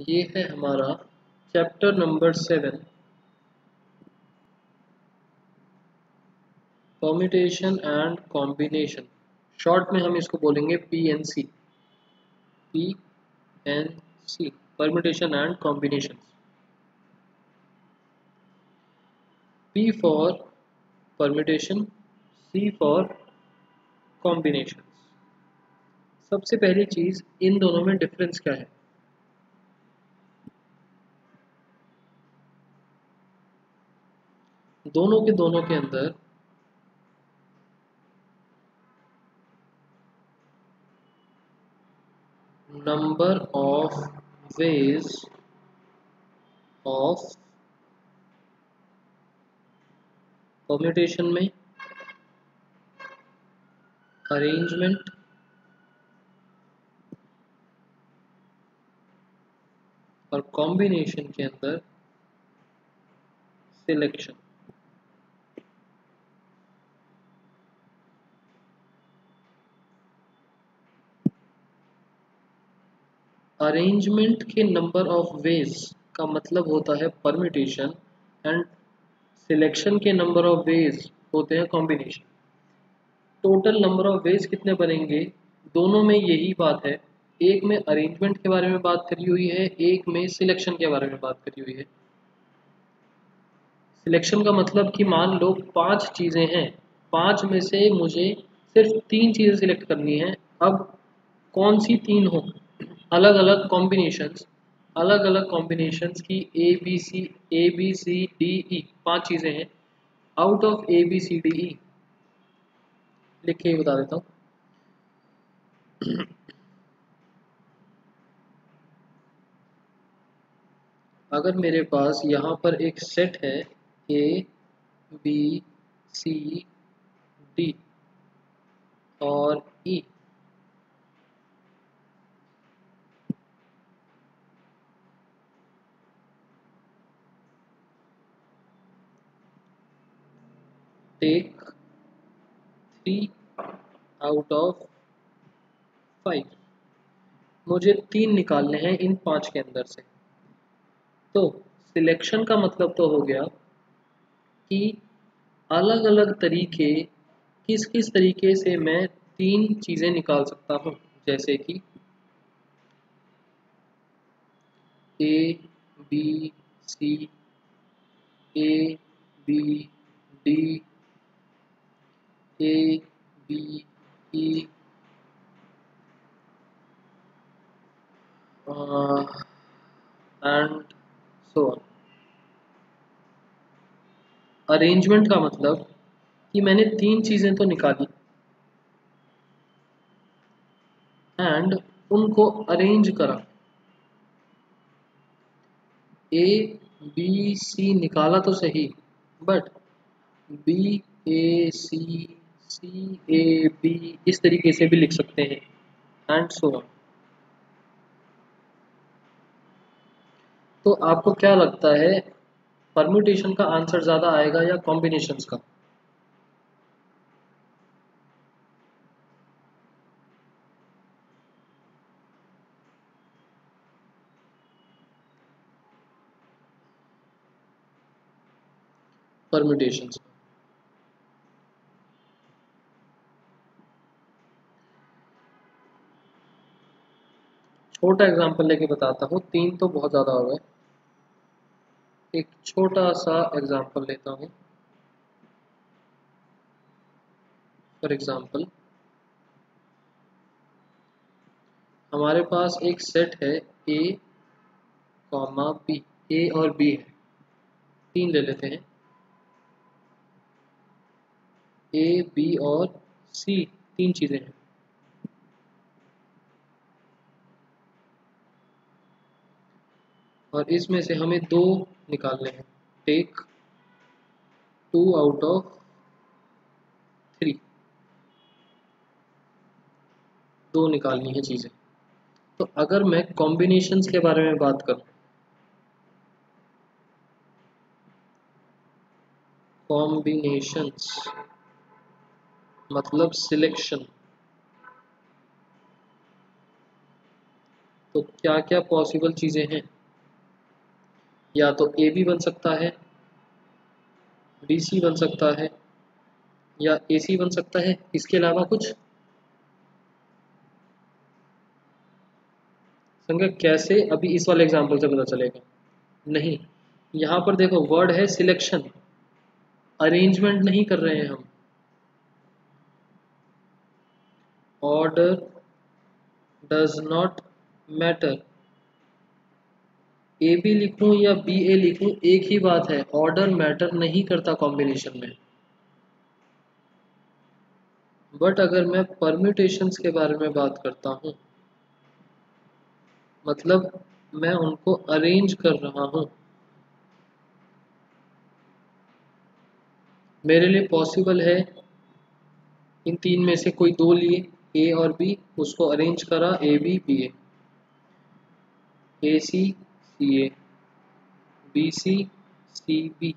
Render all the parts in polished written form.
ये है हमारा chapter number 7, permutation and combination. Short में हम इसको बोलेंगे PNC। PNC, permutation and combination. P for permutation, C for combination. सबसे पहली चीज, इन दोनों में डिफरेंस क्या है? दोनों के अंदर number of ways of permutation में अरेंजमेंट और कॉम्बिनेशन के अंदर सिलेक्शन। अरेंजमेंट के नंबर ऑफ वेज का मतलब होता है परम्यूटेशन एंड सिलेक्शन के नंबर ऑफ वेज होते हैं combination. Total number of ways कितने बनेंगे? दोनों में यही बात है। एक में अरेंजमेंट के बारे में बात करी हुई है, एक में सिलेक्शन के बारे में बात करी हुई है। सिलेक्शन का मतलब कि मान लो 5 चीज़ें हैं, 5 में से मुझे सिर्फ 3 चीज़ें सिलेक्ट करनी है। अब कौन सी 3 हो? अलग अलग कॉम्बिनेशंस की ए बी सी डी ई 5 चीज़ें हैं। Out of A B C D E लिख के ही बता देता हूँ। अगर मेरे पास यहाँ पर एक सेट है ए बी सी डी और ई, टेक 3 आउट ऑफ 5। मुझे 3 निकालने हैं इन 5 के अंदर से। तो सिलेक्शन का मतलब तो हो गया कि अलग अलग तरीके, किस किस तरीके से मैं 3 चीज़ें निकाल सकता हूँ। जैसे कि A B C, A B D, A B E and so on. Arrangement का मतलब कि मैंने 3 चीज़ें तो निकाली एंड उनको अरेंज करा। ए बी सी निकाला तो सही, but B A C, C A B इस तरीके से भी लिख सकते हैं एंड सो ऑन। तो आपको क्या लगता है, परम्यूटेशन का आंसर ज़्यादा आएगा या कॉम्बिनेशंस का? परम्यूटेशंस। छोटा एग्जांपल लेके बताता हूँ, 3 तो बहुत ज़्यादा हो गए। एक छोटा सा एग्जांपल लेता हूँ। फॉर एग्जांपल, हमारे पास एक सेट है ए कॉमा बी, ए और बी है, 3 ले लेते हैं, ए बी और सी 3 चीज़ें हैं। और इसमें से हमें 2 निकालने हैं। टेक 2 आउट ऑफ 3, 2 निकालनी है चीज़ें। तो अगर मैं कॉम्बिनेशंस के बारे में बात करूं, कॉम्बिनेशंस मतलब सिलेक्शन, तो क्या क्या पॉसिबल चीज़ें हैं, या तो ए बी बन सकता है, बी सी बन सकता है, या ए सी बन सकता है, इसके अलावा कुछ समझे कैसे अभी इस वाले एग्जांपल से पता चलेगा? नहीं, यहाँ पर देखो वर्ड है सिलेक्शन, अरेंजमेंट नहीं कर रहे हैं हम। Order does not matter, A B लिखूं या बी ए लिखूं एक ही बात है, ऑर्डर मैटर नहीं करता कॉम्बिनेशन में। बट अगर मैं परम्यूटेशंस के बारे में बात करता हूं, मतलब मैं उनको अरेंज कर रहा हूं, मेरे लिए पॉसिबल है इन तीन में से कोई दो लिए, ए और बी, उसको अरेंज करा A B B A C C A, B C C B,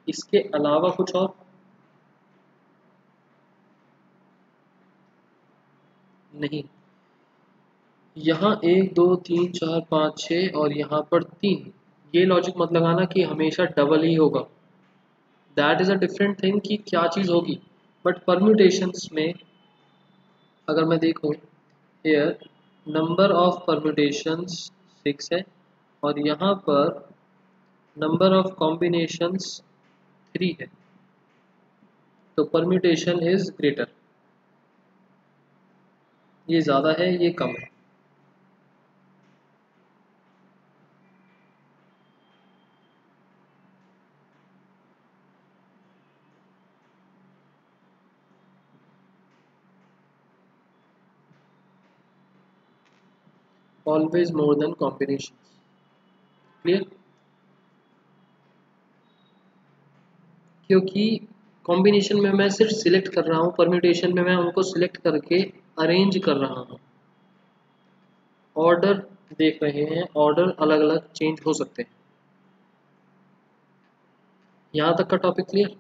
इसके अलावा कुछ और नहीं। यहाँ एक दो तीन चार पाँच छः और यहाँ पर तीन, ये लॉजिक मत लगाना कि हमेशा डबल ही होगा, that is a different thing कि क्या चीज़ होगी। बट परम्यूटेशंस में अगर मैं देखूँ, हेयर नंबर ऑफ परम्यूटेशंस 6 है, और यहाँ पर नंबर ऑफ कॉम्बिनेशंस 3 है, तो परम्यूटेशन इज ग्रेटर, ये ज़्यादा है ये कम है। Always more than combination, clear? क्योंकि कॉम्बिनेशन में मैं सिर्फ सिलेक्ट कर रहा हूँ, परम्यूटेशन में मैं उनको सिलेक्ट करके अरेंज कर रहा हूँ, ऑर्डर देख रहे हैं, ऑर्डर अलग अलग चेंज हो सकते हैं। यहाँ तक का टॉपिक क्लियर?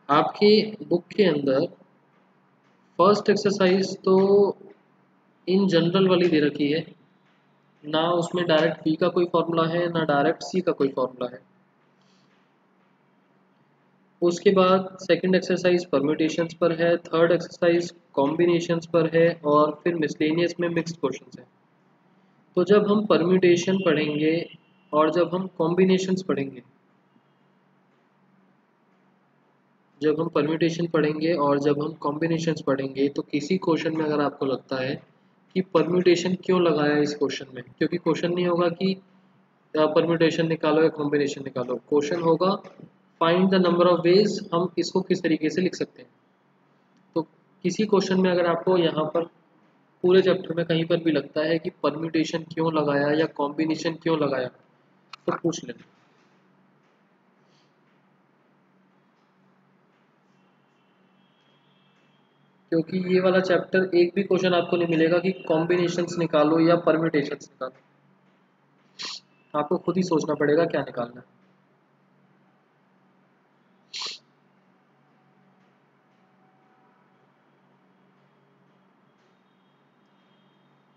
आपकी बुक के अंदर फर्स्ट एक्सरसाइज तो इन जनरल वाली दे रखी है ना, उसमें डायरेक्ट बी का कोई फॉर्मूला है ना डायरेक्ट सी का कोई फॉर्मूला है। उसके बाद सेकंड एक्सरसाइज परम्यूटेशंस पर है, थर्ड एक्सरसाइज कॉम्बिनेशंस पर है, और फिर मिसलेनियस में मिक्स्ड क्वेश्चंस है। तो जब हम परम्यूटेशन पढ़ेंगे और जब हम कॉम्बिनेशंस पढ़ेंगे, जब हम परम्यूटेशन पढ़ेंगे और जब हम कॉम्बिनेशंस पढ़ेंगे, तो किसी क्वेश्चन में अगर आपको लगता है कि परम्यूटेशन क्यों लगाया इस क्वेश्चन में, क्योंकि क्वेश्चन नहीं होगा कि परम्यूटेशन निकालो या कॉम्बिनेशन निकालो, क्वेश्चन होगा find the number of ways हम इसको किस तरीके से लिख सकते हैं। तो किसी क्वेश्चन में अगर आपको यहाँ पर पूरे चैप्टर में कहीं पर भी लगता है कि परम्यूटेशन क्यों लगाया या कॉम्बिनेशन क्यों लगाया, तो पूछ लेना। क्योंकि ये वाला चैप्टर एक भी क्वेश्चन आपको नहीं मिलेगा कि कॉम्बिनेशंस निकालो या परम्यूटेशंस निकालो, आपको खुद ही सोचना पड़ेगा क्या निकालना है।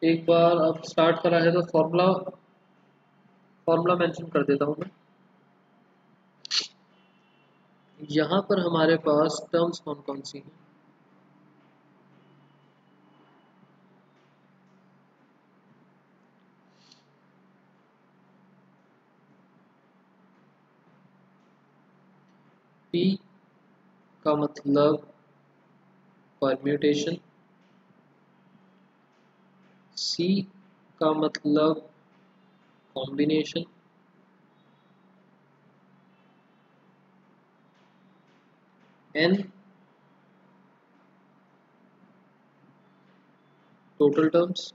एक बार अब स्टार्ट करा है तो फॉर्मूला फॉर्मूला मेंशन कर देता हूँ मैं। यहाँ पर हमारे पास टर्म्स कौन कौन सी हैं? पी का मतलब परम्यूटेशन, सी का मतलब कॉम्बिनेशन, एन टोटल टर्म्स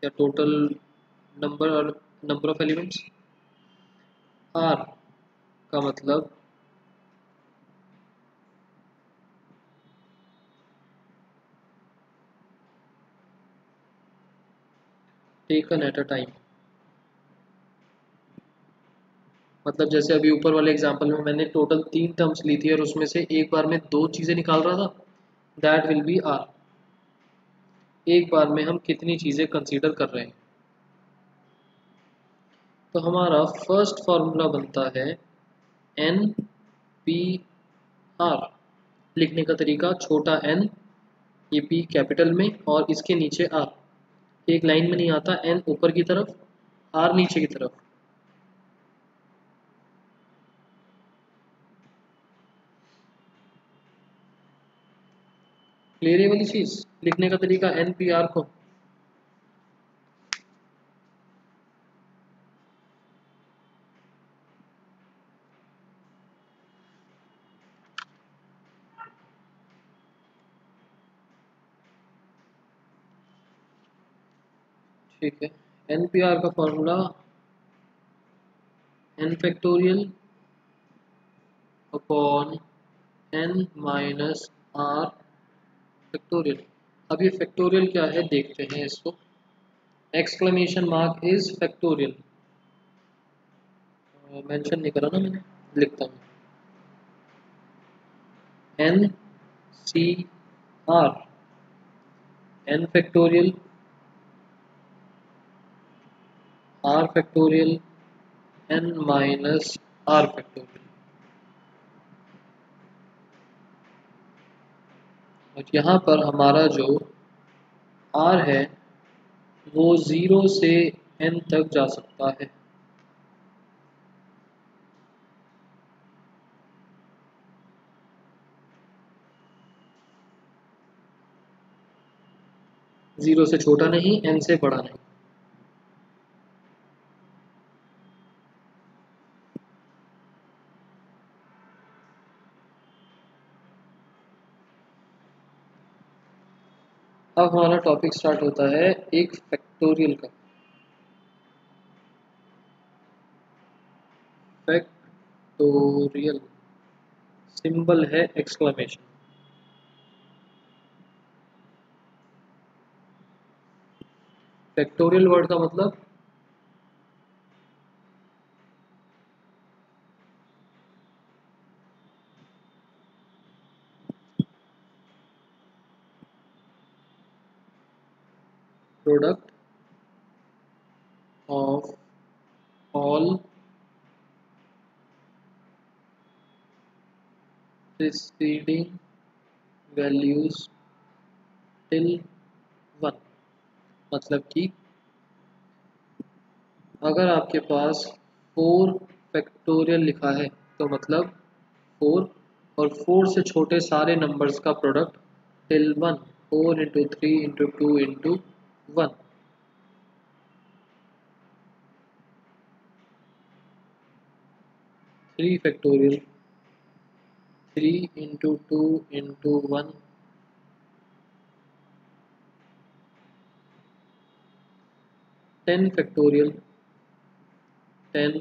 या टोटल नंबर और नंबर ऑफ एलिमेंट्स, आर का मतलब टेकन एट अ टाइम, मतलब जैसे अभी ऊपर वाले एग्जांपल में मैंने टोटल 3 टर्म्स ली थी और उसमें से एक बार में 2 चीज़ें निकाल रहा था, दैट विल बी आर। एक बार में हम कितनी चीज़ें कंसीडर कर रहे हैं। तो हमारा फर्स्ट फॉर्मूला बनता है एन पी आर। लिखने का तरीका, छोटा एन, ये पी कैपिटल में और इसके नीचे आर। एक लाइन में नहीं आता, एन ऊपर की तरफ, आर नीचे की तरफ। क्लियर है वाली चीज, लिखने का तरीका एन पी आर को। ठीक है, एन पी आर का formula N factorial upon N minus R factorial. अब ये फैक्टोरियल क्या है देखते हैं इसको। Exclamation mark is factorial, mention नहीं करा ना मैंने, लिखता हूँ N C R, N factorial R factorial N minus R factorial. और यहाँ पर हमारा जो आर है वो 0 से n तक जा सकता है। जीरो से छोटा नहीं, n से बड़ा नहीं। अब हमारा टॉपिक स्टार्ट होता है एक फैक्टोरियल का। फैक्टोरियल सिंबल है एक्सक्लेमेशन। फैक्टोरियल वर्ड का मतलब product of all preceding values till 1। मतलब कि अगर आपके पास 4 फैक्टोरियल लिखा है तो मतलब 4 और 4 से छोटे सारे नंबर्स का product till 1, 4 into 3 into 2 into 1। 3 factorial, 3 into 2 into 1, 10 factorial, 10,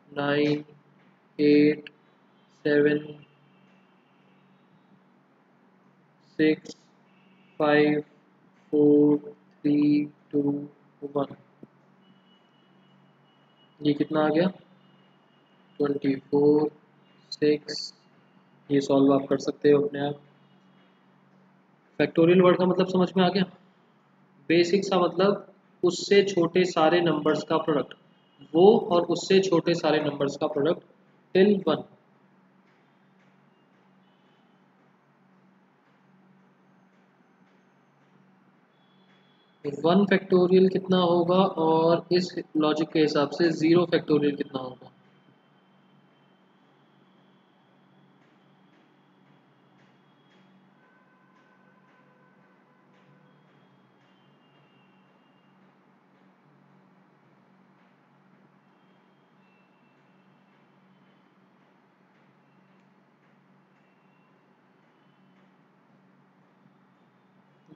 9, 8, 7, 6, 5, 4, 3, 2, 1। ये कितना आ गया 24, 6। ये सॉल्व आप कर सकते हो अपने आप। फैक्टोरियल वर्ड का मतलब समझ में आ गया। बेसिक सा मतलब उससे छोटे सारे नंबर्स का प्रोडक्ट, वो और उससे छोटे सारे नंबर्स का प्रोडक्ट टिल 1। 1 फैक्टोरियल कितना होगा और इस लॉजिक के हिसाब से 0 फैक्टोरियल कितना होगा।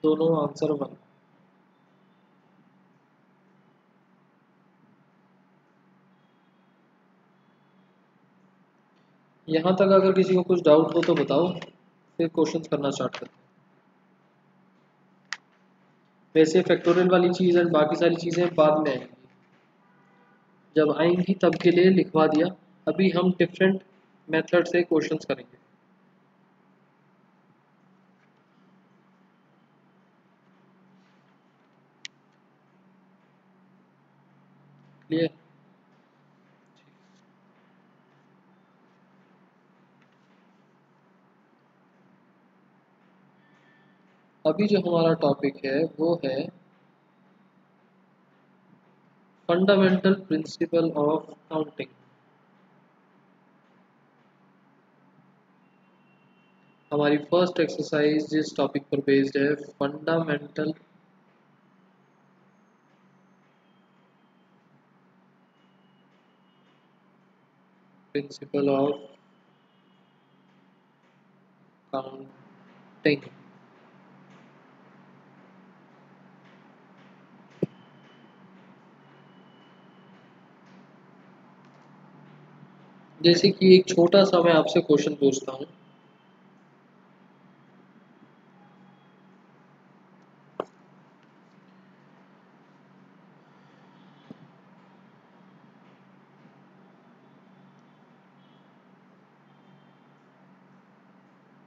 दोनों आंसर 1। यहाँ तक अगर किसी को कुछ डाउट हो तो बताओ, फिर क्वेश्चंस करना स्टार्ट करते हैं। वैसे फैक्टोरियल वाली चीज़ एंड बाकी सारी चीज़ें बाद में आएंगी जब आएंगी तब के लिए लिखवा दिया। अभी हम डिफरेंट मेथड से क्वेश्चंस करेंगे। क्लियर? अभी जो हमारा टॉपिक है वो है फंडामेंटल प्रिंसिपल ऑफ काउंटिंग। हमारी फर्स्ट एक्सरसाइज जिस टॉपिक पर बेस्ड है, फंडामेंटल प्रिंसिपल ऑफ काउंटिंग। जैसे कि एक छोटा सा मैं आपसे क्वेश्चन पूछता हूँ,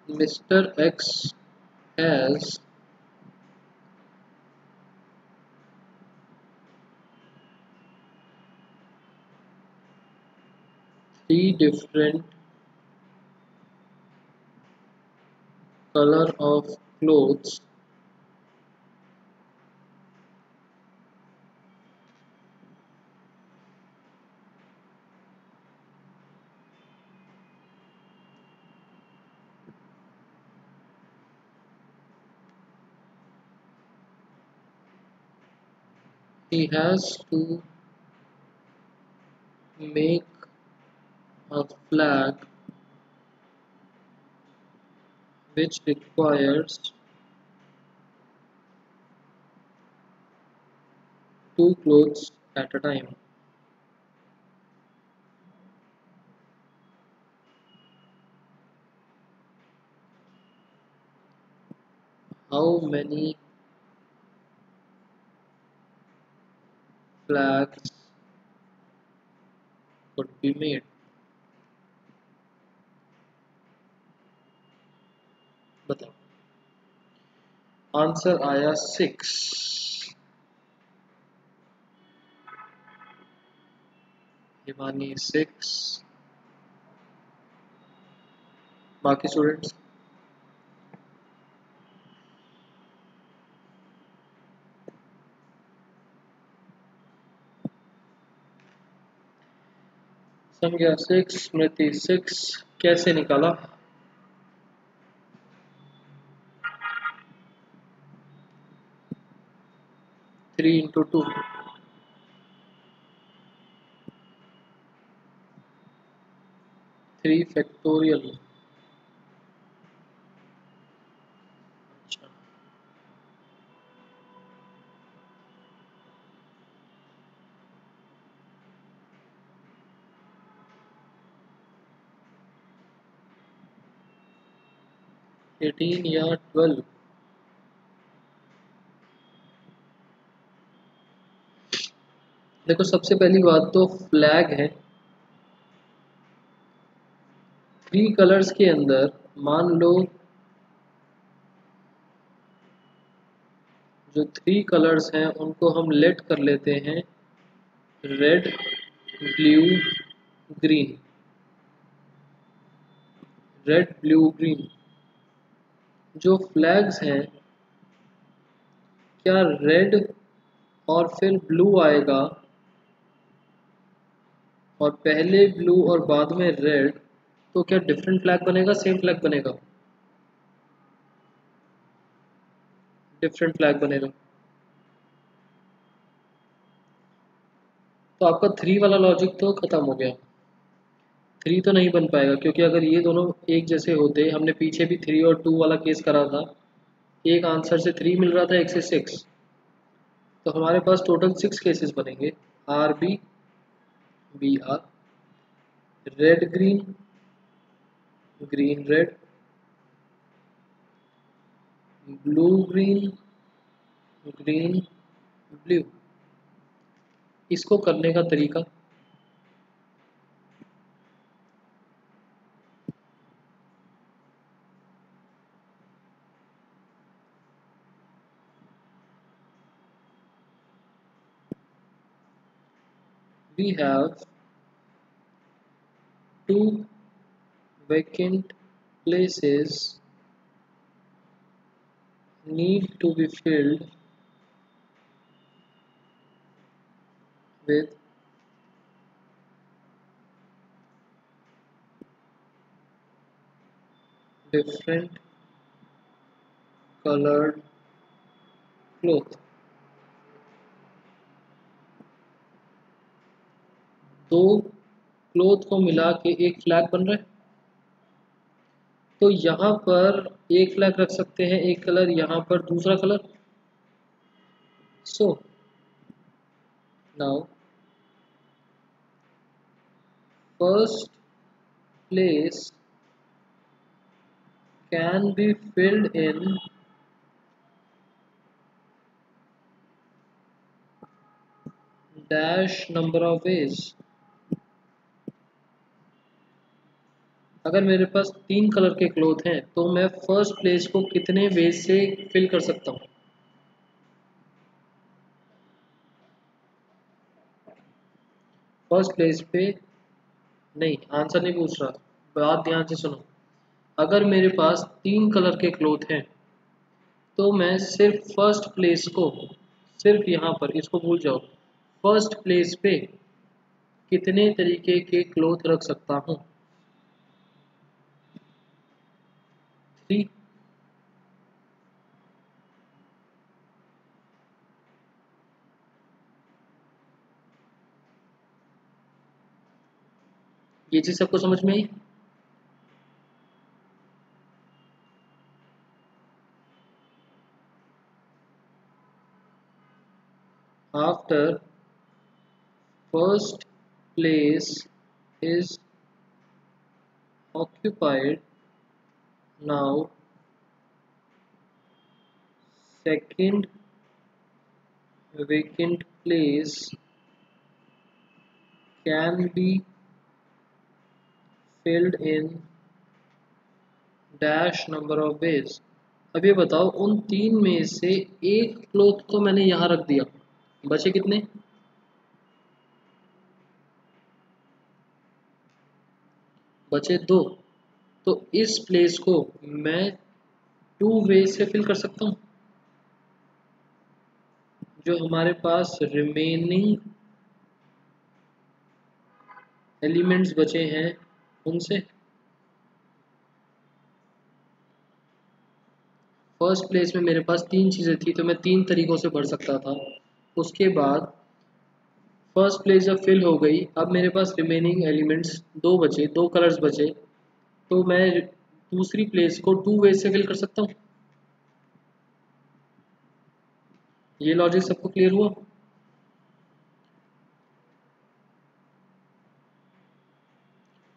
mister x has 3 different color of clothes he has to make a flag which requires 2 clothes at a time. How many flags could be made? बताओ। आंसर आया 6। हिमानी 6। बाकी स्टूडेंट्स? संज्ञा 6, स्मृति 6, कैसे निकाला? 3 into 2, 3 factorial। अच्छा, 18 या 12? देखो, सबसे पहली बात तो फ्लैग है। 3 कलर्स के अंदर मान लो जो 3 कलर्स हैं उनको हम लेट कर लेते हैं red, blue, green. Red, blue, green. जो फ्लैग्स हैं, क्या रेड और फिर ब्लू आएगा और पहले ब्लू और बाद में रेड, तो क्या डिफरेंट फ्लैग बनेगा, सेम फ्लैग बनेगा? डिफरेंट फ्लैग बनेगा। तो आपका 3 वाला लॉजिक तो खत्म हो गया। 3 तो नहीं बन पाएगा, क्योंकि अगर ये दोनों एक जैसे होते, हमने पीछे भी 3 और 2 वाला केस करा था, एक आंसर से 3 मिल रहा था, एक से 6, तो हमारे पास टोटल 6 केसेस बनेंगे। R B, B R, red green, green red, blue green, green blue. इसको करने का तरीका, we have two vacant places need to be filled with different colored cloth. दो क्लोथ को मिला के एक फ्लैग बन रहा है। तो यहाँ पर एक फ्लैग रख सकते हैं, एक कलर, यहाँ पर दूसरा colour. So now first place can be filled in dash number of ways। अगर मेरे पास 3 कलर के क्लोथ हैं तो मैं फर्स्ट प्लेस को कितने वेज से फिल कर सकता हूँ? फर्स्ट प्लेस पे नहीं, आंसर नहीं पूछ रहा, बात ध्यान से सुनो। अगर मेरे पास 3 कलर के क्लोथ हैं तो मैं सिर्फ फर्स्ट प्लेस को, सिर्फ यहाँ पर, इसको भूल जाओ, फर्स्ट प्लेस पे कितने तरीके के क्लोथ रख सकता हूँ? 3। ये चीज सबको समझ में आई? After first place is occupied, now second vacant place can be filled in dash number of ways। अब ये बताओ, उन 3 में से एक क्लोथ तो मैंने यहाँ रख दिया, बचे कितने? बचे 2। तो इस प्लेस को मैं 2 वे से फिल कर सकता हूँ। जो हमारे पास रिमेनिंग एलिमेंट्स बचे हैं उनसे। फर्स्ट प्लेस में मेरे पास 3 चीज़ें थी तो मैं 3 तरीकों से भर सकता था। उसके बाद फर्स्ट प्लेस जब फिल हो गई, अब मेरे पास रिमेनिंग एलिमेंट्स 2 बचे, 2 कलर्स बचे, तो मैं दूसरी प्लेस को 2 वे से फिल कर सकता हूँ। ये लॉजिक सबको क्लियर हुआ?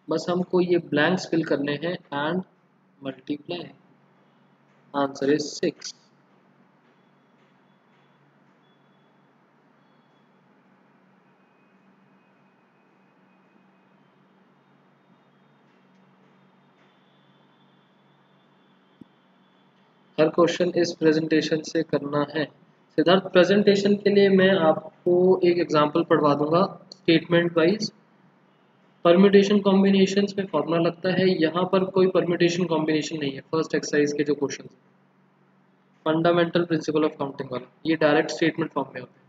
बस हमको ये ब्लैंक्स फिल करने हैं and multiply. Answer is 6। Her question इस प्रेजेंटेशन से करना है। सिद्धार्थ, प्रेजेंटेशन के लिए मैं आपको एक एग्जांपल पढ़वा दूंगा स्टेटमेंट वाइज। परम्यूटेशन कॉम्बिनेशन में फॉर्मूला लगता है, यहाँ पर कोई परम्यूटेशन कॉम्बिनेशन नहीं है। फर्स्ट एक्सरसाइज के जो question, fundamental principle of counting वाला, ये डायरेक्ट स्टेटमेंट फॉर्म में होते हैं।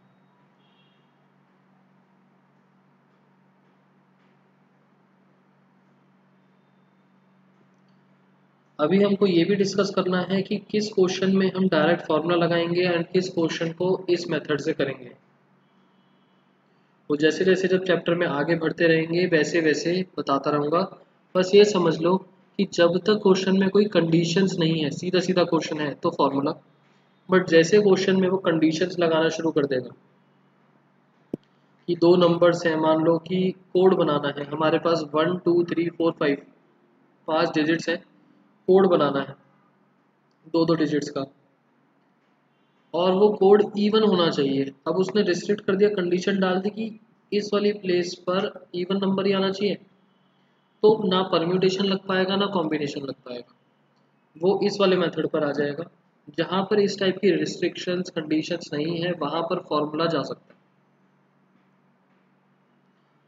अभी हमको ये भी डिस्कस करना है कि किस क्वेश्चन में हम डायरेक्ट फॉर्मूला लगाएंगे एंड किस क्वेश्चन को इस मेथड से करेंगे। तो जैसे जैसे जब चैप्टर में आगे बढ़ते रहेंगे वैसे वैसे बताता रहूँगा। बस ये समझ लो कि जब तक क्वेश्चन में कोई कंडीशंस नहीं है, सीधा सीधा क्वेश्चन है तो फॉर्मूला, बट जैसे क्वेश्चन में वो कंडीशंस लगाना शुरू कर देगा कि 2 नंबर्स हैं, मान लो कि कोड बनाना है हमारे पास 1 2 3 4 5 5 डिजिट्स हैं, कोड बनाना है 2 डिजिट्स का, और वो कोड इवन होना चाहिए। अब उसने रिस्ट्रिक्ट कर दिया, कंडीशन डाल दी कि इस वाली प्लेस पर इवन नंबर ही आना चाहिए, तो ना परम्यूटेशन लग पाएगा ना कॉम्बिनेशन लग पाएगा, वो इस वाले मेथड पर आ जाएगा। जहाँ पर इस टाइप की रिस्ट्रिक्शंस कंडीशंस नहीं है वहाँ पर फॉर्मूला जा सकता है।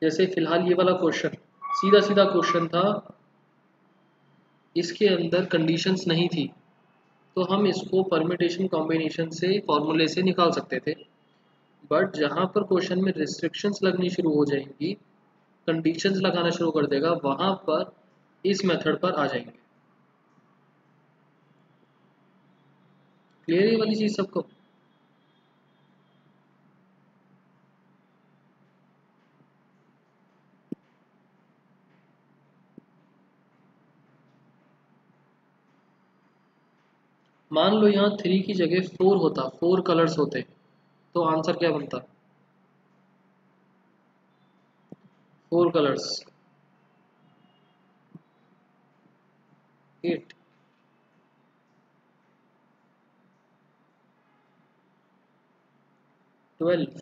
जैसे फिलहाल ये वाला क्वेश्चन सीधा सीधा क्वेश्चन था, इसके अंदर कंडीशंस नहीं थी, तो हम इसको परम्यूटेशन कॉम्बिनेशन से फॉर्मूले से निकाल सकते थे। बट जहाँ पर क्वेश्चन में रिस्ट्रिक्शंस लगनी शुरू हो जाएंगी, कंडीशंस लगाना शुरू कर देगा, वहाँ पर इस मेथड पर आ जाएंगे। क्लियर ये वाली चीज़ सबको? मान लो यहाँ 3 की जगह 4 होता, 4 कलर्स होते, तो आंसर क्या बनता? 4 कलर्स 8, 12,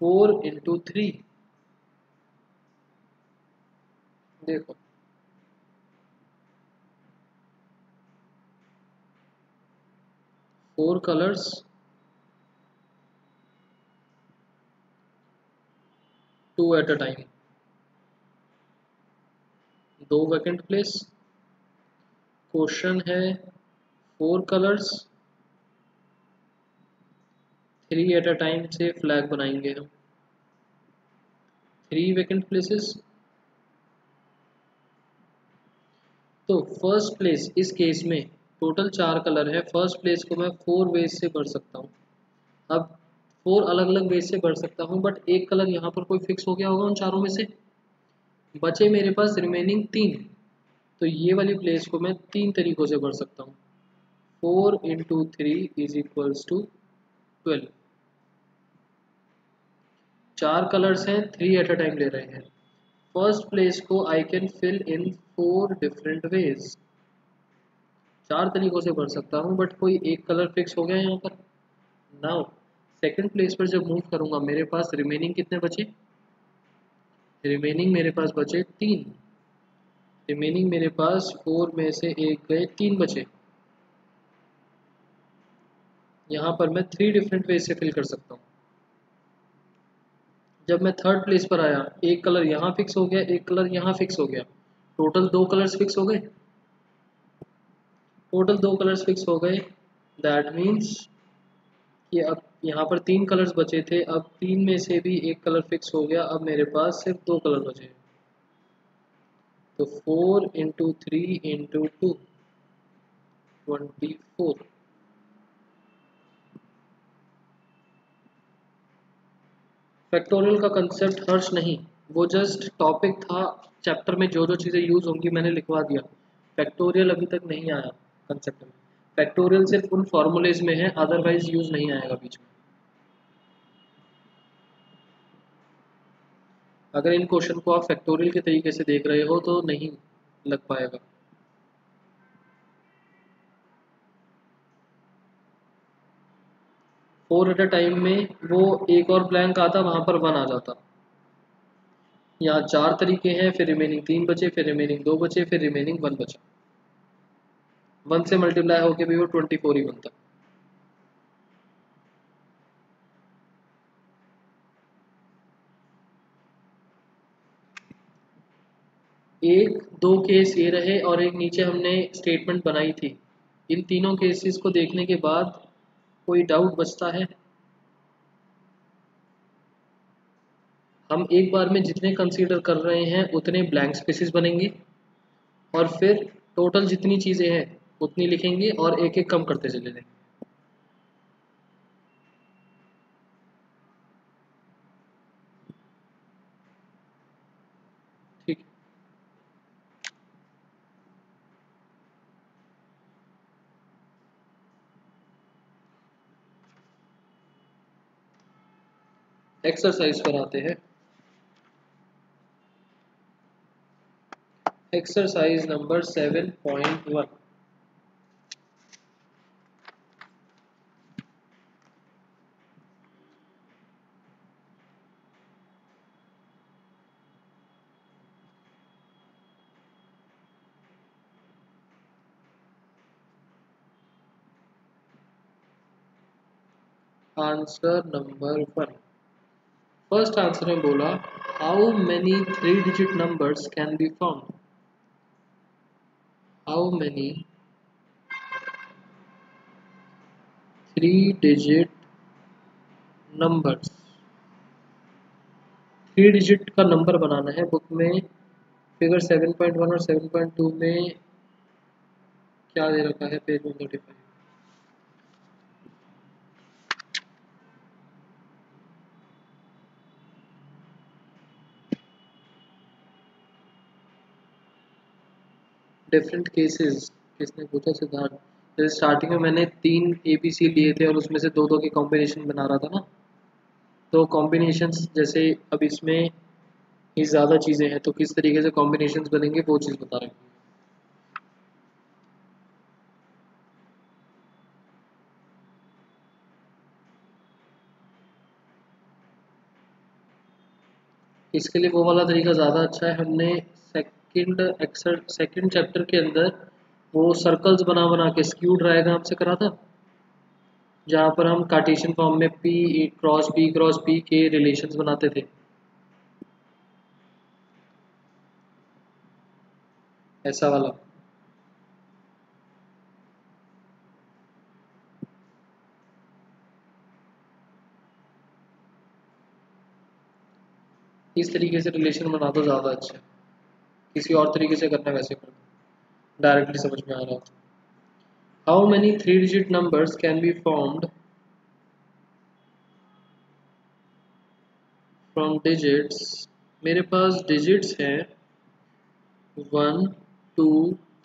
4 इंटू 3, देखो 4 colours, 2 at a time, 2 vacant place. Question है 4 कलर्स, 3 एट अ टाइम से फ्लैग बनाएंगे हम, 3 वैकेंट प्लेसेस। तो फर्स्ट प्लेस इस केस में टोटल 4 कलर है, फर्स्ट प्लेस को मैं 4 वेज से भर सकता हूँ। अब 4 अलग अलग वेज से भर सकता हूँ, बट एक कलर यहाँ पर कोई फिक्स हो गया होगा उन चारों में से, बचे मेरे पास रिमेनिंग 3, तो ये वाली प्लेस को मैं 3 तरीकों से भर सकता हूँ। 4 into 3 is equals to 12। 4 colours हैं, 3 एट अ टाइम ले रहे हैं। फर्स्ट प्लेस को I can fill in 4 different ways, 4 तरीकों से भर सकता हूँ, बट कोई एक कलर फिक्स हो गया यहाँ पर। नाउ सेकंड प्लेस पर जब मूव करूँगा, मेरे पास रिमेनिंग कितने बचे? रिमेनिंग मेरे पास बचे 3। रिमेनिंग मेरे पास 4 में से एक गए, 3 बचे। यहाँ पर मैं 3 डिफरेंट वे से फिल कर सकता हूँ। जब मैं थर्ड प्लेस पर आया, एक कलर यहाँ फिक्स हो गया, एक कलर यहाँ फिक्स हो गया, टोटल 2 कलर्स फिक्स हो गए। टोटल 2 कलर्स फिक्स हो गए, दैट मीन्स कि अब यहाँ पर 3 कलर्स बचे थे, अब 3 में से भी एक कलर फिक्स हो गया, अब मेरे पास सिर्फ 2 कलर बचे। तो 4 इंटू 3 इंटू 2, 24। फैक्टोरियल का कंसेप्ट हर्ष नहीं, वो जस्ट टॉपिक था, चैप्टर में जो जो चीज़ें यूज़ होंगी मैंने लिखवा दिया। फैक्टोरियल अभी तक नहीं आया कंसेप्ट में। फैक्टोरियल सिर्फ उन फॉर्मूलेज में है, अदरवाइज यूज़ नहीं आएगा बीच में। अगर इन क्वेश्चन को आप फैक्टोरियल के तरीके से देख रहे हो तो नहीं लग पाएगा। फोर एट अ टाइम में वो एक और ब्लैंक आता, वहां पर 1 आ जाता। यहाँ 4 तरीके हैं, फिर रिमेनिंग 3 बचे, फिर रिमेनिंग 2 बचे, फिर रिमेनिंग 1 बचा। 1 से मल्टीप्लाई होके भी वो 24 ही बनता। एक दो केस ये रहे और एक नीचे हमने स्टेटमेंट बनाई थी। इन तीनों केसेस को देखने के बाद कोई डाउट बचता है? हम एक बार में जितने कंसीडर कर रहे हैं उतने ब्लैंक स्पेसेस बनेंगे, और फिर टोटल जितनी चीज़ें हैं उतनी लिखेंगे और एक एक कम करते चले जाएंगे। ठीक। एक्सरसाइज पर आते हैं। Exercise number 7.1। Answer number 1। First answer में बोला How many three-digit numbers can be found? How many three-digit numbers? Three digit का नंबर बनाना है। बुक में फिगर 7.1 और 7.2 में क्या दे रखा है? पेज 135। डिफरेंट केसेस किसने पूछा? सिद्धार्थ। जैसे स्टार्टिंग में मैंने 3 ABC लिए थे और उसमें से दो दो के कॉम्बिनेशन बना रहा था ना, तो कॉम्बिनेशंस जैसे अब इसमें ही ज़्यादा चीज़ें हैं तो किस तरीके से कॉम्बिनेशंस बनेंगे वो चीज़ बता रहे हैं। इसके लिए वो वाला तरीका ज़्यादा अच्छा है। हमने सेकंड चैप्टर के अंदर वो सर्कल्स बना बना के स्क्यू डायग्राम से करा था, जहाँ पर हम कार्टेशियन फॉर्म में P क्रॉस P के रिलेशंस बनाते थे, ऐसा वाला। इस तरीके से रिलेशन बना दो, ज़्यादा अच्छा है। किसी और तरीके से करना वैसे कर दो, डायरेक्टली समझ में आ रहा है। How many three digit numbers can be formed from digits? मेरे पास डिजिट्स हैं 1 2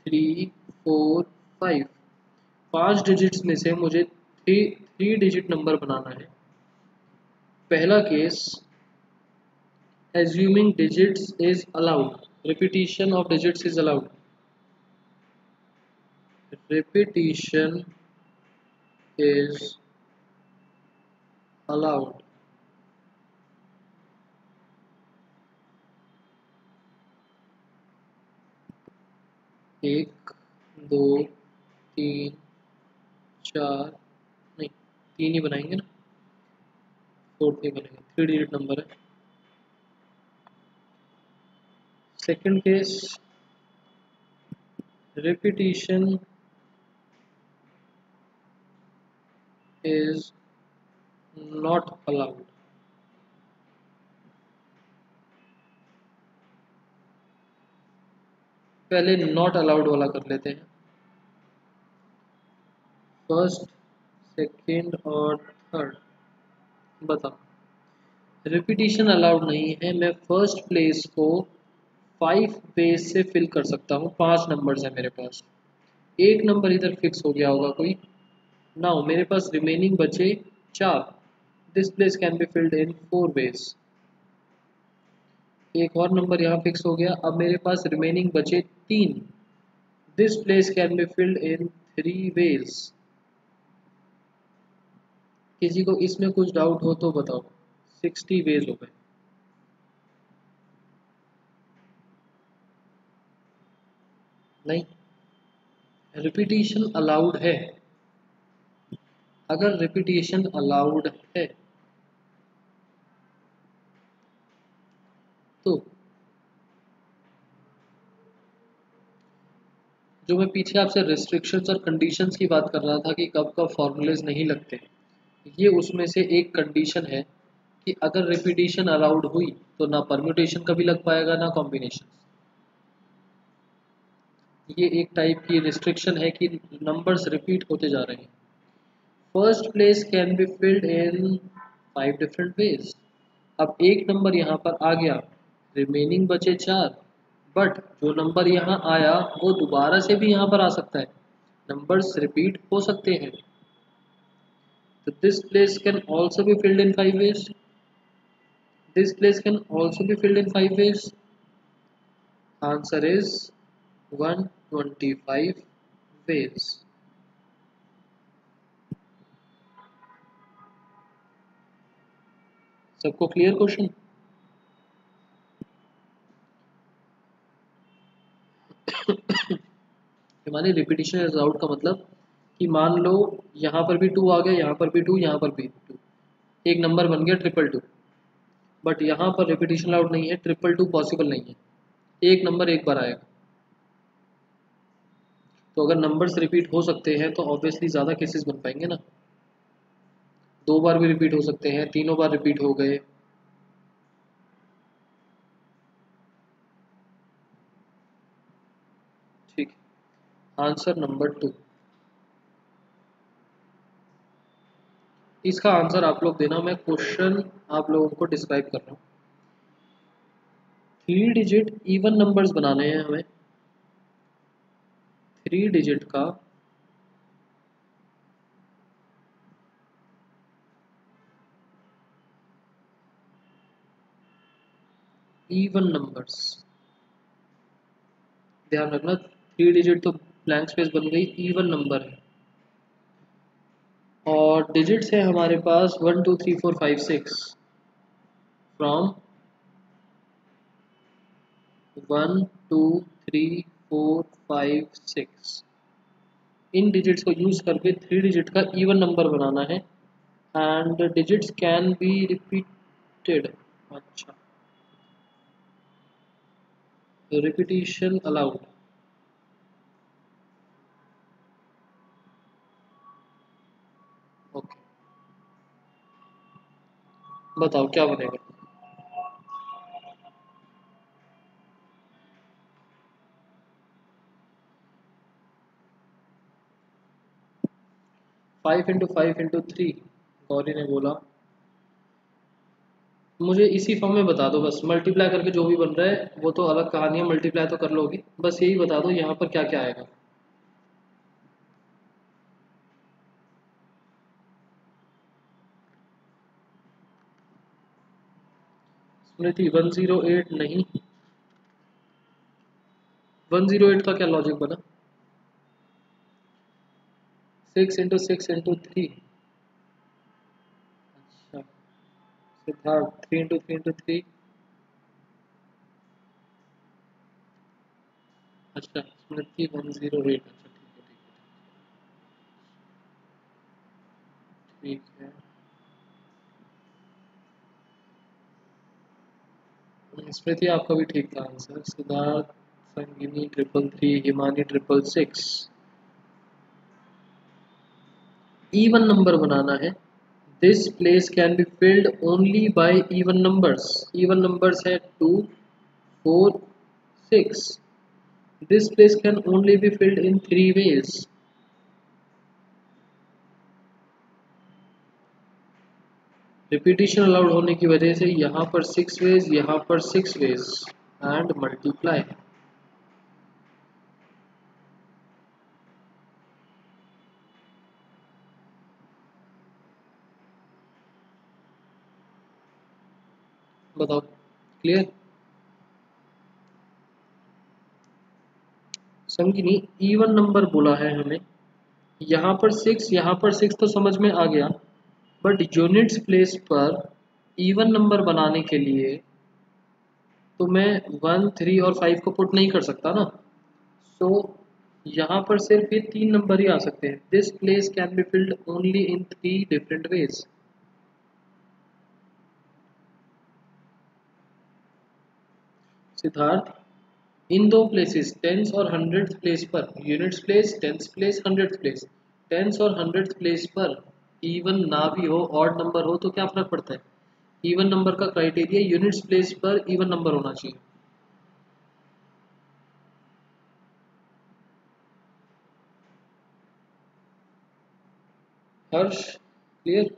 3 4 5। 5 डिजिट्स में से मुझे थ्री डिजिट नंबर बनाना है। पहला case, assuming digits is allowed, repetition of digits is allowed, repetition is allowed। एक, दो, तीन, चार, नहीं, तीन ही बनाएंगे ना, फोर्थ नहीं बनेगा, थ्री डिजिट नंबर है। Second case, repetition is not allowed। पहले नॉट अलाउड वाला कर लेते हैं। फर्स्ट, सेकंड और थर्ड बताओ। रिपीटिशन अलाउड नहीं है। मैं फर्स्ट प्लेस को 5 बेस से फिल कर सकता हूँ। 5 नंबर्स है मेरे पास, एक नंबर इधर फिक्स हो गया होगा कोई। नाउ मेरे पास रिमेनिंग बचे 4। This place can be filled in 4 base. एक और नंबर यहाँ फिक्स हो गया। अब मेरे पास रिमेनिंग बचे 3। This place can be filled in 3 ways. किसी को इसमें कुछ डाउट हो तो बताओ। 60 वेज हो गए। नहीं, रिपीटिशन अलाउड है। अगर रिपीटिशन अलाउड है तो जो मैं पीछे आपसे रिस्ट्रिक्शंस और कंडीशंस की बात कर रहा था कि कब कब फॉर्मूलेज नहीं लगते, ये उसमें से एक कंडीशन है कि अगर रिपीटिशन अलाउड हुई तो ना परम्यूटेशन कभी लग पाएगा ना कॉम्बिनेशन। ये एक टाइप की रिस्ट्रिक्शन है कि नंबर्स रिपीट होते जा रहे हैं। First place can be filled in 5 different ways. अब एक नंबर यहाँ पर आ गया, रिमेनिंग बचे 4, बट जो नंबर यहाँ आया वो दोबारा से भी यहाँ पर आ सकता है। नंबर्स रिपीट हो सकते हैं। तो this place can also be filled in 5 ways. This place can also be filled in 5 ways. Answer is 125 ways. सबको क्लियर क्वेश्चन? हमारे रिपीटिशन इज आउट का मतलब कि मान लो यहाँ पर भी 2 आ गया, यहाँ पर भी 2, यहाँ पर भी 2, एक नंबर बन गया 222। बट यहाँ पर रिपीटिशन अलाउड नहीं है, 222 पॉसिबल नहीं है, एक नंबर एक बार आएगा। तो अगर नंबर्स रिपीट हो सकते हैं तो ऑब्वियसली ज़्यादा केसेस बन पाएंगे ना, दो बार भी रिपीट हो सकते हैं, तीनों बार रिपीट हो गए। ठीक, आंसर नंबर 2। इसका आंसर आप लोग देना, मैं क्वेश्चन आप लोगों को डिस्क्राइब कर रहा हूँ। 3 डिजिट इवन नंबर्स बनाने हैं हमें, 3 डिजिट का इवन नंबर्स। ध्यान रखना 3 डिजिट तो ब्लैंक स्पेस बन गई, इवन नंबर है, और डिजिट्स है हमारे पास 1 2 3 4 5 6 फ्रॉम 1 2 3 4 5 6। इन डिजिट्स को यूज करके 3 डिजिट का इवन नंबर बनाना है, and digits can be repeated. अच्छा, रिपीटिशन अलाउड। ओके, बताओ क्या बनेगा। 5 इंटू 5 इंटू 3, गौरी ने बोला। मुझे इसी फॉर्म में बता दो बस, मल्टीप्लाई करके जो भी बन रहा है वो तो अलग कहानी है, मल्टीप्लाई तो कर लोगी, बस यही बता दो यहाँ पर क्या क्या आएगा। स्मृति 108 नहीं, 108 का क्या लॉजिक बना। 6 इंटू 6 इंटू 3। अच्छा, सिद्धार्थ 3 इंटू 3 इंटू 3। अच्छा, स्मृति 108। अच्छा ठीक है ठीक है, स्मृति आपका भी ठीक था आंसर। सिद्धार्थ, संगिनी 333, हिमानी 666। इवन नंबर बनाना है, this place can be filled only by even numbers. Even numbers है 2 4 6। This place can only be filled in 3 ways. Repetition allowed होने की वजह से यहाँ पर 6 वेज, यहाँ पर 6 वेज, एंड मल्टीप्लाई। बताओ, क्लियर। संगिनी इवन नंबर बोला है हमें, यहाँ पर 6, यहाँ पर 6 तो समझ में आ गया, बट यूनिट्स प्लेस पर इवन नंबर बनाने के लिए तो मैं 1 3 और 5 को पुट नहीं कर सकता ना, सो यहाँ पर सिर्फ ये 3 नंबर ही आ सकते हैं। This place can be filled only in 3 different ways. Siddharth, इन दो प्लेसेस टेंस और हंड्रेड प्लेस पर, units place tens place hundred place, tens और हंड्रेड प्लेस पर इवन ना भी हो, ऑड नंबर हो तो क्या फर्क पड़ता है। इवन नंबर का क्राइटेरिया यूनिट्स प्लेस पर इवन नंबर होना चाहिए। हर्ष, क्लियर।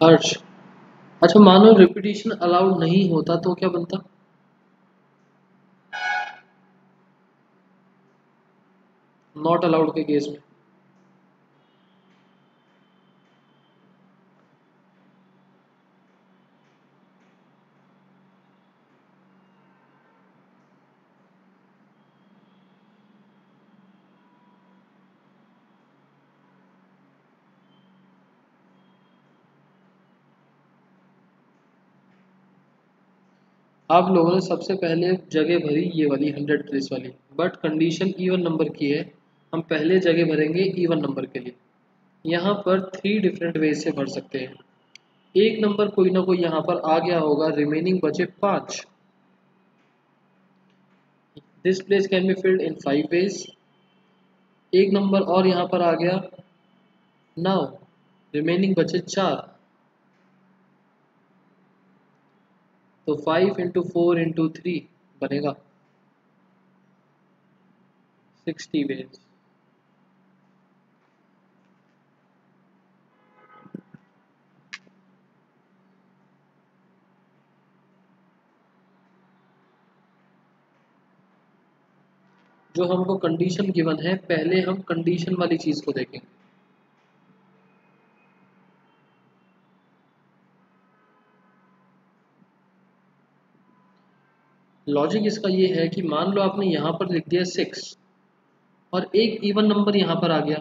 हर्ष, अच्छा मानो रिपीटिशन अलाउड नहीं होता तो क्या बनता। नॉट अलाउड के केस में आप लोगों ने सबसे पहले जगह भरी ये वाली 100 प्लेस वाली, बट कंडीशन इवन नंबर की है। हम पहले जगह भरेंगे इवन नंबर के लिए। यहाँ पर 3 डिफरेंट वेज से भर सकते हैं। एक नंबर कोई ना कोई यहाँ पर आ गया होगा, रिमेनिंग बचे 5। This place can be filled in 5 ways. एक नंबर और यहाँ पर आ गया, नाउ रिमेनिंग बचे 4। तो 5 इंटू 4 इंटू 3 बनेगा 60 वेज। जो हमको कंडीशन गिवन है, पहले हम कंडीशन वाली चीज को देखेंगे। लॉजिक इसका ये है कि मान लो आपने यहाँ पर लिख दिया 6 और एक इवन नंबर यहाँ पर आ गया।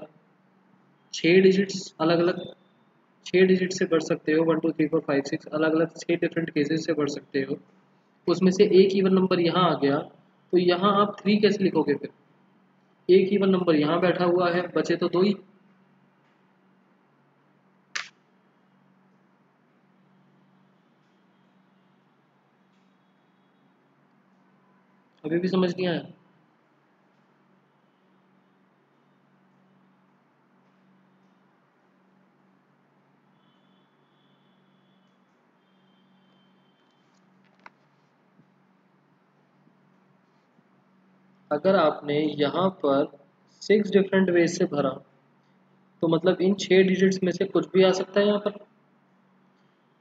6 डिजिट्स अलग अलग 6 डिजिट से बढ़ सकते हो, 1 2 3 4 5 6 अलग अलग 6 डिफरेंट केसेस से बढ़ सकते हो। उसमें से एक इवन नंबर यहाँ आ गया, तो यहाँ आप 3 कैसे लिखोगे फिर? एक इवन नंबर यहाँ बैठा हुआ है, बचे तो 2 ही। अभी भी समझ नहीं आया? अगर आपने यहाँ पर 6 डिफरेंट वेज से भरा, तो मतलब इन 6 डिजिट्स में से कुछ भी आ सकता है। यहाँ पर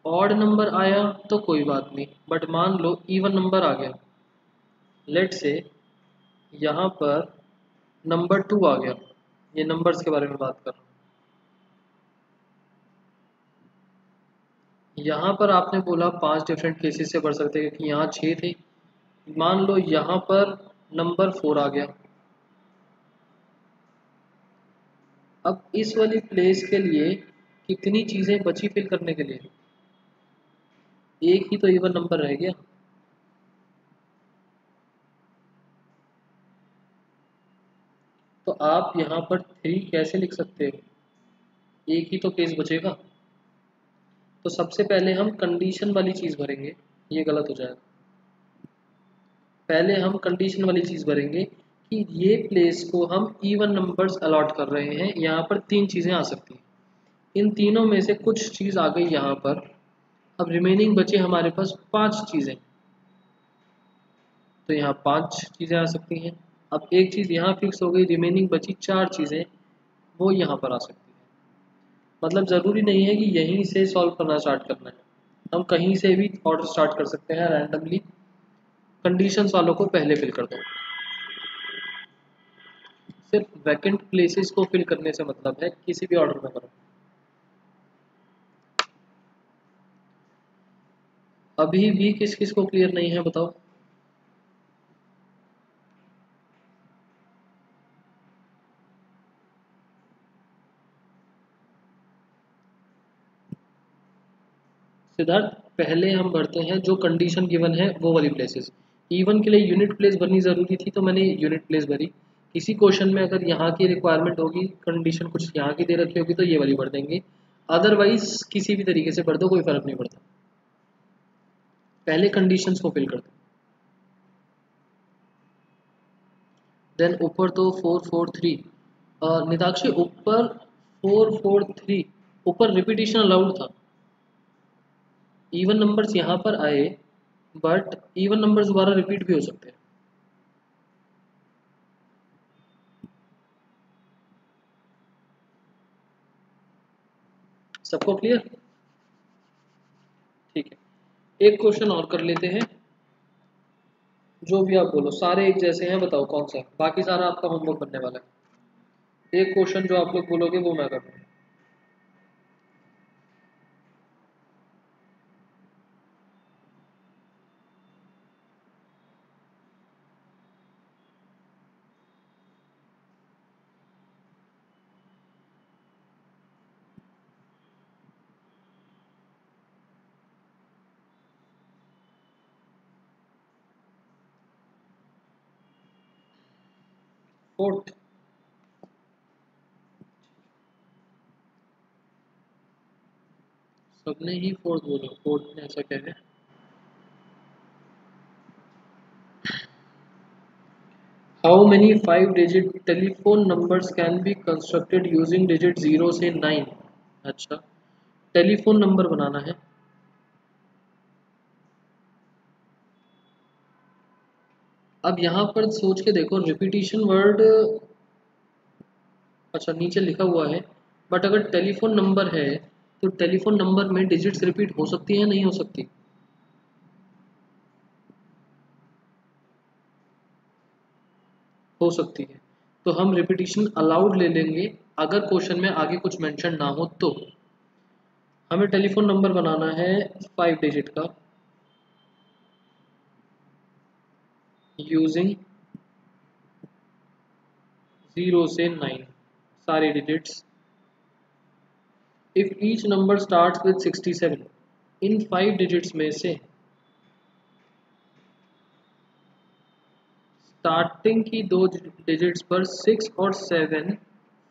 ऑड नंबर आया तो कोई बात नहीं, बट मान लो इवन नंबर आ गया, लेट से यहाँ पर नंबर 2 आ गया। ये नंबर्स के बारे में बात कर रहा हूँ। यहाँ पर आपने बोला 5 डिफरेंट केसेस से बढ़ सकते हैं, क्योंकि यहाँ 6 थे। मान लो यहाँ पर नंबर 4 आ गया। अब इस वाली प्लेस के लिए कितनी चीज़ें बची फिल करने के लिए? एक ही तो इवन नंबर रह गया। तो आप यहाँ पर 3 कैसे लिख सकते हो? एक ही तो केस बचेगा। तो सबसे पहले हम कंडीशन वाली चीज़ भरेंगे। ये गलत हो जाएगा। पहले हम कंडीशन वाली चीज़ भरेंगे कि ये प्लेस को हम इवन नंबर्स अलॉट कर रहे हैं। यहाँ पर 3 चीज़ें आ सकती हैं। इन तीनों में से कुछ चीज़ आ गई यहाँ पर। अब रिमेनिंग बचे हमारे पास 5 चीज़ें। तो यहाँ 5 चीज़ें आ सकती हैं। अब एक चीज़ यहाँ फिक्स हो गई, रिमेनिंग बची 4 चीज़ें, वो यहाँ पर आ सकती हैं। मतलब ज़रूरी नहीं है कि यहीं से सॉल्व करना स्टार्ट करना है। हम कहीं से भी ऑर्डर स्टार्ट कर सकते हैं रैंडमली। कंडीशंस वालों को पहले फिल कर दो। सिर्फ वैकेंट प्लेसेस को फिल करने से मतलब है, किसी भी ऑर्डर में करो। अभी भी किस किस को क्लियर नहीं है बताओ? सिद्धार्थ, पहले हम भरते हैं जो कंडीशन गिवन है वो वाली प्लेसेस। इवन के लिए यूनिट प्लेस भरनी ज़रूरी थी, तो मैंने यूनिट प्लेस भरी। किसी क्वेश्चन में अगर यहाँ की रिक्वायरमेंट होगी, कंडीशन कुछ यहाँ की दे रखी होगी, तो ये वाली भर देंगे। अदरवाइज किसी भी तरीके से भर दो, कोई फर्क नहीं पड़ता। पहले कंडीशंस को फिल कर दो। देन ऊपर तो 4 4 3। निताक्षी ऊपर 4 4 3 ऊपर रिपीटिशन अलाउड था। इवन नंबर्स यहाँ पर आए, बट इवन नंबर्स दोबारा रिपीट भी हो सकते हैं। सबको क्लियर? ठीक है, एक क्वेश्चन और कर लेते हैं। जो भी आप बोलो, सारे एक जैसे हैं, बताओ कौन सा है। बाकी सारा आपका होमवर्क बनने वाला है। एक क्वेश्चन जो आप लोग बोलोगे वो मैं करूँगा। फोर्थ, सबने ही फोर्थ बोला, फोर्थ में ऐसा क्या है? How many 5 digit telephone numbers can be constructed using digit 0 से 9? अच्छा, टेलीफोन नंबर बनाना है। अब यहाँ पर सोच के देखो, रिपीटिशन वर्ड, अच्छा नीचे लिखा हुआ है, बट अगर टेलीफोन नंबर है तो टेलीफोन नंबर में डिजिट्स रिपीट हो सकती है, नहीं हो सकती? हो सकती है। तो हम रिपीटिशन अलाउड ले लेंगे अगर क्वेश्चन में आगे कुछ मेंशन ना हो तो। हमें टेलीफोन नंबर बनाना है 5 डिजिट का यूजिंग 0 से 9 सारे digits. If each number starts with 67, in 5 digits में से स्टार्टिंग की 2 डिजिट्स पर 6 और 7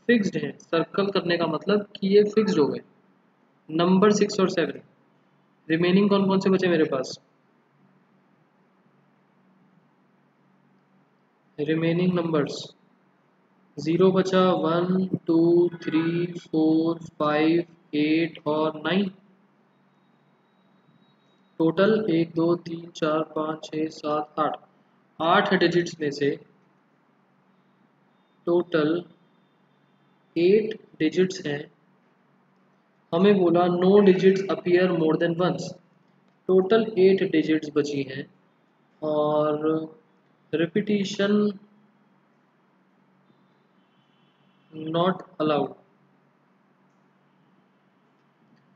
फिक्स्ड हैं। सर्कल करने का मतलब कि ये फिक्स्ड हो गए, नंबर 6 और 7। रिमेनिंग कौन कौन से बचे मेरे पास? रिमेनिंग नंबर्स 0 बचा, 1 2 3 4 5 8 और 9। टोटल 1 2 3 4 5 6 7 8, 8 डिजिट्स में से टोटल 8 डिजिट्स हैं। हमें बोला no digits appear more than once, total 8 digits बची हैं। और repetition not allowed,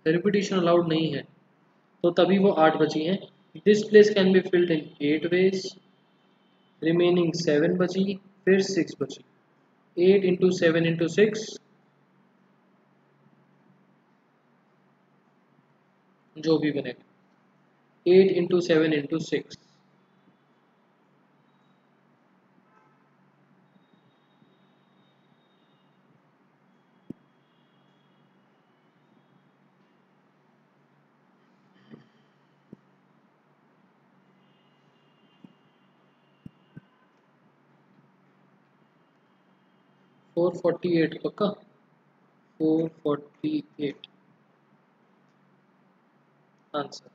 repetition allowed नहीं है, तो तभी वो 8 बची हैं। This place can be filled in 8 ways, remaining 7 बची, फिर 6 बची। 8 इंटू 7 इंटू 6, जो भी बनेगा, 8 इंटू 7 इंटू 6। 448 पक्का, 448 आंसर।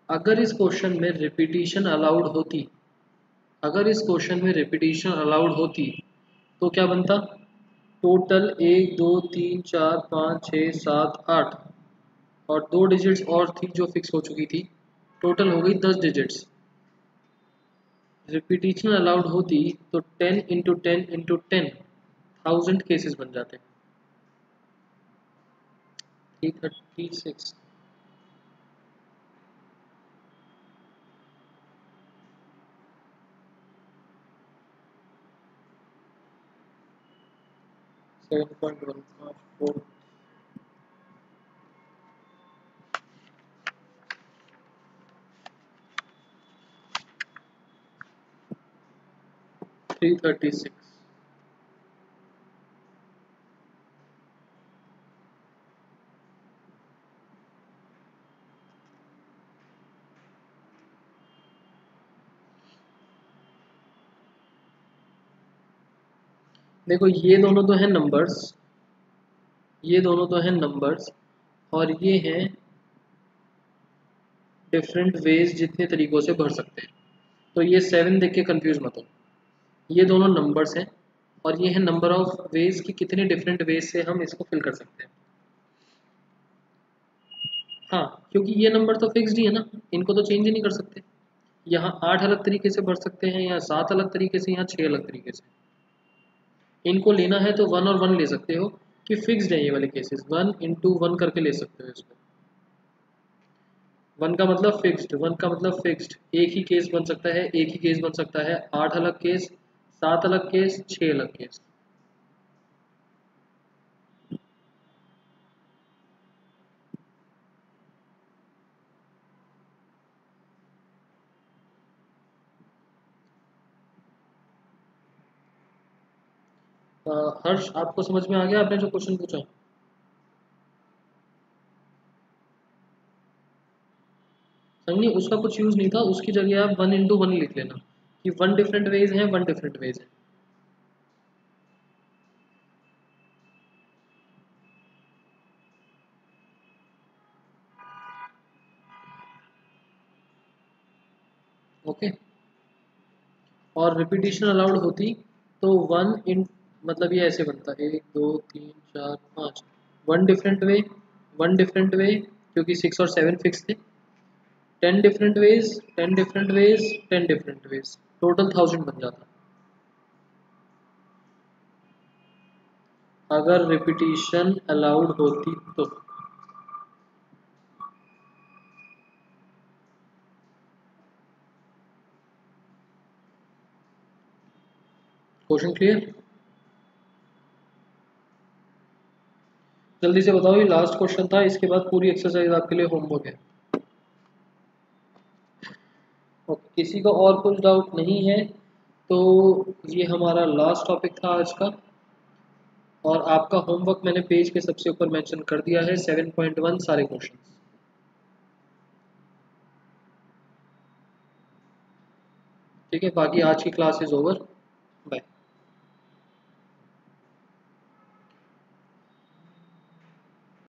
अगर इस क्वेश्चन में रिपीटिशन अलाउड होती, अगर इस क्वेश्चन में रिपीटिशन अलाउड होती तो क्या बनता? टोटल 1 2 3 4 5 6 7 8 और 2 डिजिट्स और थी जो फिक्स हो चुकी थी, टोटल हो गई 10 डिजिट्स। रिपीटिशन अलाउड होती तो 10 इंटू 10 इंटू 10 1000 केसेस बन जाते। 336, 7.154, 336। देखो ये दोनों तो हैं नंबर्स, ये दोनों तो हैं नंबर्स, और ये हैं डिफरेंट वेज जितने तरीक़ों से भर सकते हैं। तो ये 7 देख के कंफ्यूज मत हो, ये दोनों नंबर्स हैं और ये है नंबर ऑफ वेज कि कितने डिफरेंट वेज से हम इसको फिल कर सकते हैं। हाँ, क्योंकि ये नंबर तो फिक्स्ड ही है ना, इनको तो चेंज ही नहीं कर सकते। यहाँ 8 अलग तरीके से भर सकते हैं, यहाँ 7 अलग तरीके से, यहाँ 6 अलग तरीके से। इनको लेना है तो 1 और 1 ले सकते हो कि फिक्स्ड है ये वाले केसेस, 1 इंटू 1 करके ले सकते हो इसको। 1 का मतलब फिक्स्ड, 1 का मतलब फिक्स्ड, एक ही केस बन सकता है, एक ही केस बन सकता है, 8 अलग केस, 7 अलग केस, 6 अलग केस। हर्ष आपको समझ में आ गया आपने जो क्वेश्चन पूछा? संगनी उसका कुछ यूज नहीं था, उसकी जगह आप 1 into 1 लिख लेना कि 1 डिफरेंट वेज है, 1 डिफरेंट वेज है। ओके, और रिपीटिशन अलाउड होती तो 1 इन मतलब ये ऐसे बनता 1 2 3 4 5, 1 डिफरेंट वे, 1 डिफरेंट वे, क्योंकि 6 और 7 फिक्स थे, 10 different ways, 10 different ways, 10 different ways, total 1000 बन जाता अगर रिपीटिशन अलाउड होती तो। Question clear? जल्दी से बताओ, ये लास्ट क्वेश्चन था, इसके बाद पूरी एक्सरसाइज आपके लिए होमवर्क है। ओके, किसी को और कुछ डाउट नहीं है तो ये हमारा लास्ट टॉपिक था आज का, और आपका होमवर्क मैंने पेज के सबसे ऊपर मेंशन कर दिया है, 7.1 सारे क्वेश्चन। ठीक है, बाकी आज की क्लास इज ओवर।